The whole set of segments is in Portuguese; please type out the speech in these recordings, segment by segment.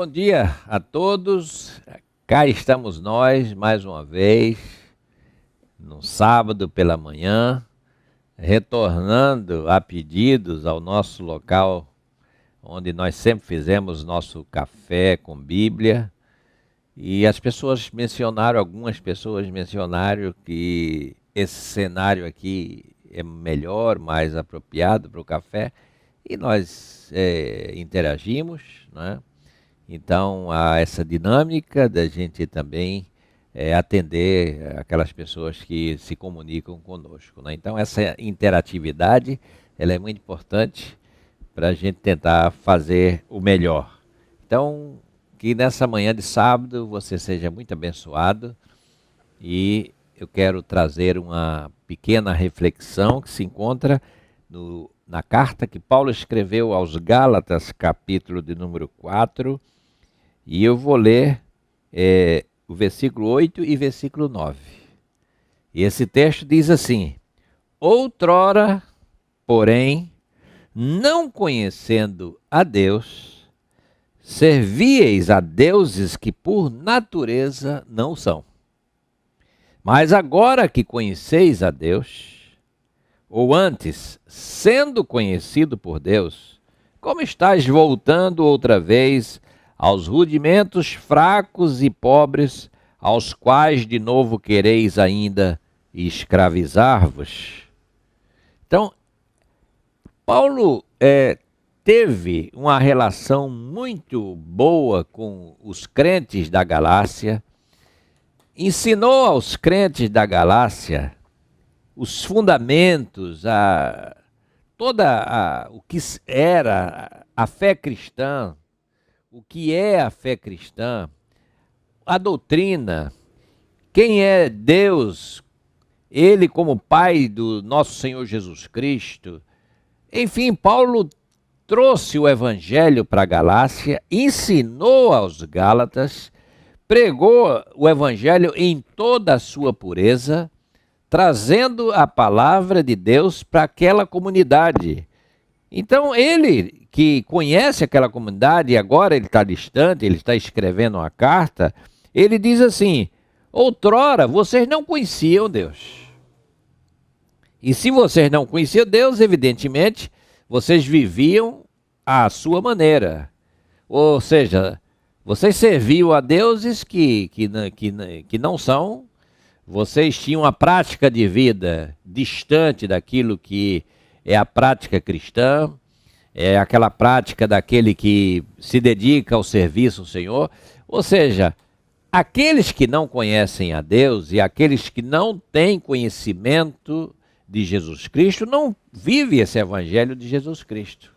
Bom dia a todos. Cá estamos nós mais uma vez, no sábado pela manhã, retornando a pedidos ao nosso local, onde nós sempre fizemos nosso café com Bíblia. E algumas pessoas mencionaram que esse cenário aqui é melhor, mais apropriado para o café. E nós interagimos, né? Então, há essa dinâmica da gente também atender aquelas pessoas que se comunicam conosco, né? Então, essa interatividade ela é muito importante para a gente tentar fazer o melhor. Então, que nessa manhã de sábado você seja muito abençoado, e eu quero trazer uma pequena reflexão que se encontra na carta que Paulo escreveu aos Gálatas, capítulo de número 4, e eu vou ler o versículo 8 e versículo 9. E esse texto diz assim: outrora, porém, não conhecendo a Deus, servíeis a deuses que por natureza não são. Mas agora que conheceis a Deus, ou antes, sendo conhecido por Deus, como estáis voltando outra vez aos rudimentos fracos e pobres, aos quais de novo quereis ainda escravizar-vos? Então, Paulo teve uma relação muito boa com os crentes da Galácia, ensinou aos crentes da Galácia os fundamentos, o que era a fé cristã, o que é a fé cristã, a doutrina, quem é Deus, Ele como Pai do nosso Senhor Jesus Cristo. Enfim, Paulo trouxe o Evangelho para a Galácia, ensinou aos Gálatas, pregou o Evangelho em toda a sua pureza, trazendo a palavra de Deus para aquela comunidade. Então ele, que conhece aquela comunidade, e agora ele está distante, ele está escrevendo uma carta, ele diz assim: outrora vocês não conheciam Deus. E se vocês não conheciam Deus, evidentemente, vocês viviam à sua maneira. Ou seja, vocês serviam a deuses que não são. Vocês tinham a prática de vida distante daquilo que é a prática cristã, é aquela prática daquele que se dedica ao serviço ao Senhor. Ou seja, aqueles que não conhecem a Deus e aqueles que não têm conhecimento de Jesus Cristo não vivem esse evangelho de Jesus Cristo.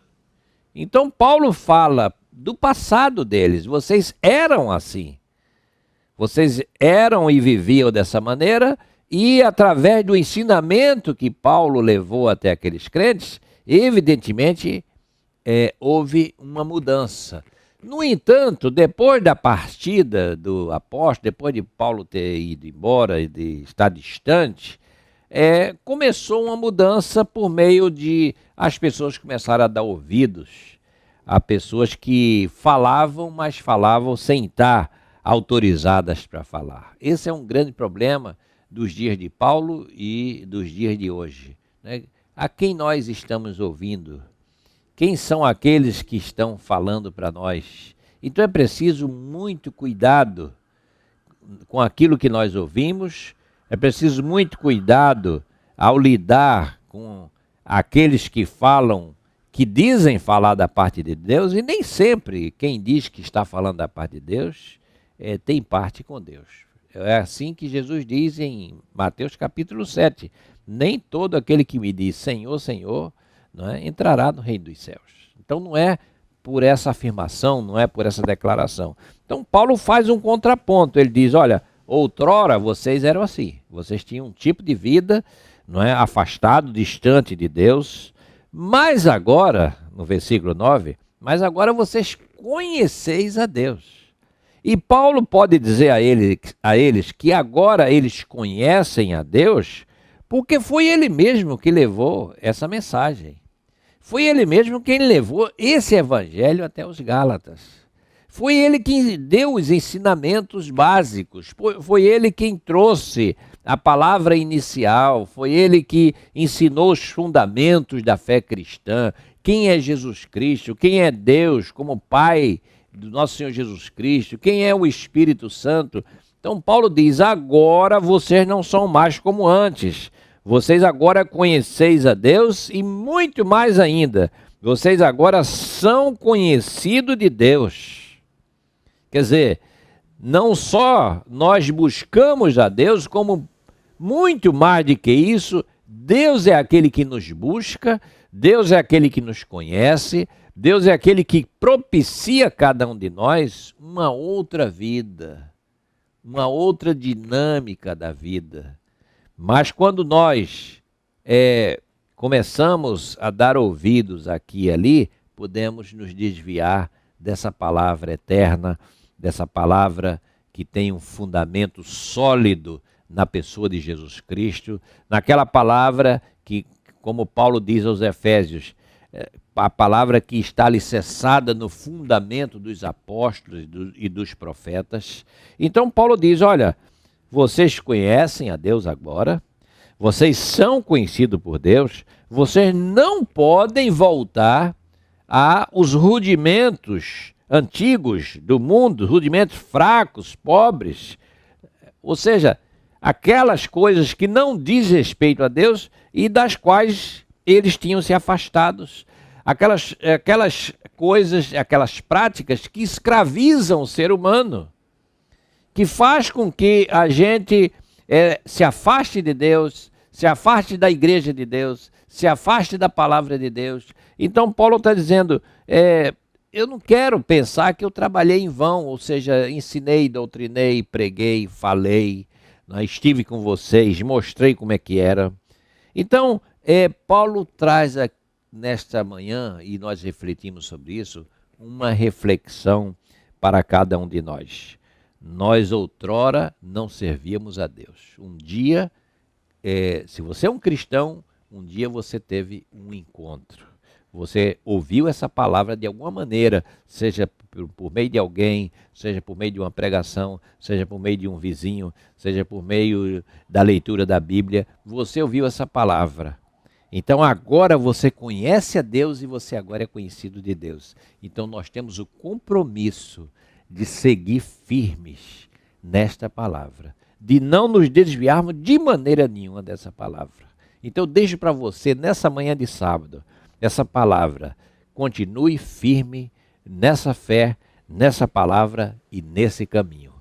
Então Paulo fala do passado deles: vocês eram assim. Vocês eram e viviam dessa maneira, e através do ensinamento que Paulo levou até aqueles crentes, evidentemente, houve uma mudança. No entanto, depois da partida do apóstolo, depois de Paulo ter ido embora e de estar distante, começou uma mudança por meio de as pessoas começaram a dar ouvidos a pessoas que falavam, mas falavam sem estar autorizadas para falar. Esse é um grande problema dos dias de Paulo e dos dias de hoje, né? A quem nós estamos ouvindo? Quem são aqueles que estão falando para nós? Então é preciso muito cuidado com aquilo que nós ouvimos, é preciso muito cuidado ao lidar com aqueles que falam, que dizem falar da parte de Deus, e nem sempre quem diz que está falando da parte de Deus tem parte com Deus. É assim que Jesus diz em Mateus capítulo 7, nem todo aquele que me diz Senhor, Senhor, entrará no reino dos céus. Então não é por essa afirmação, não é por essa declaração. Então Paulo faz um contraponto, ele diz: olha, outrora vocês eram assim, vocês tinham um tipo de vida, afastado, distante de Deus, mas agora, no versículo 9, mas agora vocês conheceis a Deus. E Paulo pode dizer a eles que agora eles conhecem a Deus, porque foi ele mesmo que levou essa mensagem. Foi ele mesmo quem levou esse evangelho até os Gálatas. Foi ele quem deu os ensinamentos básicos, foi ele quem trouxe a palavra inicial, foi ele que ensinou os fundamentos da fé cristã. Quem é Jesus Cristo? Quem é Deus como Pai do nosso Senhor Jesus Cristo? Quem é o Espírito Santo? Então Paulo diz, agora vocês não são mais como antes. Vocês agora conheceis a Deus e muito mais ainda. Vocês agora são conhecidos de Deus. Quer dizer, não só nós buscamos a Deus, como muito mais do que isso, Deus é aquele que nos busca, Deus é aquele que nos conhece, Deus é aquele que propicia a cada um de nós uma outra vida, uma outra dinâmica da vida. Mas quando nós começamos a dar ouvidos aqui e ali, podemos nos desviar dessa palavra eterna, dessa palavra que tem um fundamento sólido na pessoa de Jesus Cristo, naquela palavra que, como Paulo diz aos Efésios, a palavra que está alicerçada no fundamento dos apóstolos e dos profetas. Então Paulo diz, olha, vocês conhecem a Deus agora, vocês são conhecidos por Deus, vocês não podem voltar aos rudimentos antigos do mundo, rudimentos fracos, pobres, ou seja, aquelas coisas que não diz respeito a Deus e das quais eles tinham se afastados, aquelas coisas, aquelas práticas que escravizam o ser humano, que faz com que a gente se afaste de Deus, se afaste da igreja de Deus, se afaste da palavra de Deus. Então Paulo está dizendo, eu não quero pensar que eu trabalhei em vão, ou seja, ensinei, doutrinei, preguei, falei, estive com vocês, mostrei como é que era. Então, Paulo traz nesta manhã, e nós refletimos sobre isso, uma reflexão para cada um de nós. Nós outrora não servíamos a Deus. Um dia, se você é um cristão, um dia você teve um encontro. Você ouviu essa palavra de alguma maneira, seja por meio de alguém, seja por meio de uma pregação, seja por meio de um vizinho, seja por meio da leitura da Bíblia, você ouviu essa palavra. Então agora você conhece a Deus e você agora é conhecido de Deus. Então nós temos o compromisso de seguir firmes nesta palavra, de não nos desviarmos de maneira nenhuma dessa palavra. Então eu deixo para você nessa manhã de sábado, essa palavra, continue firme nessa fé, nessa palavra e nesse caminho.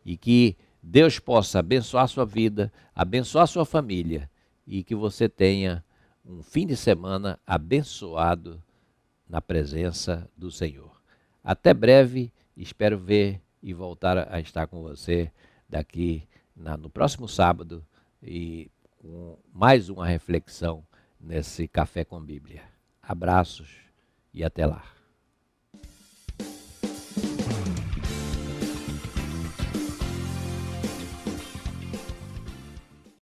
E que Deus possa abençoar a sua vida, abençoar a sua família e que você tenha um fim de semana abençoado na presença do Senhor. Até breve, espero ver e voltar a estar com você daqui no próximo sábado e com mais uma reflexão nesse Café com Bíblia. Abraços e até lá.